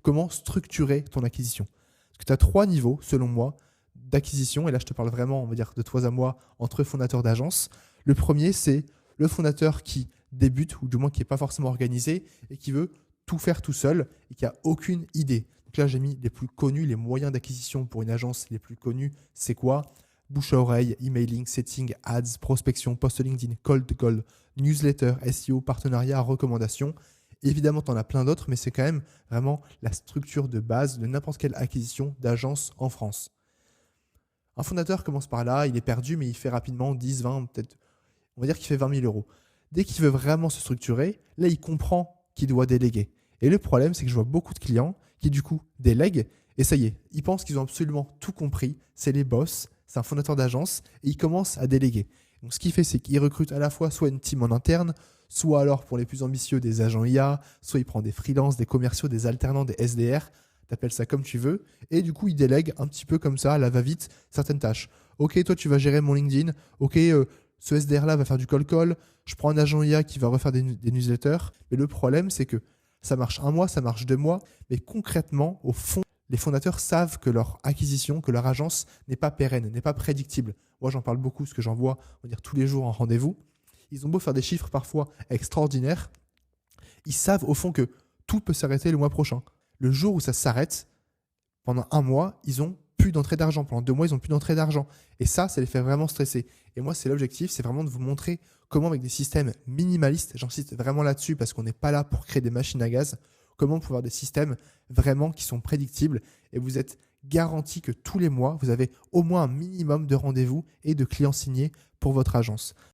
comment structurer ton acquisition. Parce que tu as 3 niveaux, selon moi, d'acquisition. Et là, je te parle vraiment, on va dire, de toi à moi, entre fondateurs d'agence. Le premier, c'est le fondateur qui débute, ou du moins qui n'est pas forcément organisé, et qui veut tout faire tout seul, et qui n'a aucune idée. Donc là, j'ai mis les plus connus, les moyens d'acquisition pour une agence les plus connus. C'est quoi? Bouche à oreille, emailing, setting, ads, prospection, post LinkedIn, cold call, newsletter, SEO, partenariat, recommandation. Évidemment, tu en as plein d'autres, mais c'est quand même vraiment la structure de base de n'importe quelle acquisition d'agence en France. Un fondateur commence par là, il est perdu, mais il fait rapidement 10, 20, peut-être, on va dire qu'il fait 20 000 euros. Dès qu'il veut vraiment se structurer, là, il comprend qu'il doit déléguer. Et le problème, c'est que je vois beaucoup de clients qui, du coup, délèguent, et ça y est, ils pensent qu'ils ont absolument tout compris, c'est les boss, c'est un fondateur d'agence, et ils commencent à déléguer. Donc, ce qu'il fait, c'est qu'il recrute à la fois soit une team en interne, soit alors pour les plus ambitieux des agents IA, soit il prend des freelances, des commerciaux, des alternants, des SDR, t'appelles ça comme tu veux, et du coup il délègue un petit peu comme ça, à la va-vite, certaines tâches. Ok, toi tu vas gérer mon LinkedIn, ok, ce SDR là va faire du cold call, je prends un agent IA qui va refaire des newsletters, mais le problème c'est que ça marche 1 mois, ça marche 2 mois, mais concrètement, au fond, les fondateurs savent que leur acquisition, que leur agence n'est pas pérenne, n'est pas prédictible. Moi j'en parle beaucoup, parce que j'en vois, on va dire, tous les jours en rendez-vous. Ils ont beau faire des chiffres parfois extraordinaires, ils savent au fond que tout peut s'arrêter le mois prochain. Le jour où ça s'arrête, pendant 1 mois, ils n'ont plus d'entrée d'argent. Pendant 2 mois, ils n'ont plus d'entrée d'argent. Et ça les fait vraiment stresser. Et moi, c'est l'objectif, c'est vraiment de vous montrer comment, avec des systèmes minimalistes, j'insiste vraiment là-dessus parce qu'on n'est pas là pour créer des machines à gaz, comment pouvoir des systèmes vraiment qui sont prédictibles. Et vous êtes garanti que tous les mois, vous avez au moins un minimum de rendez-vous et de clients signés pour votre agence.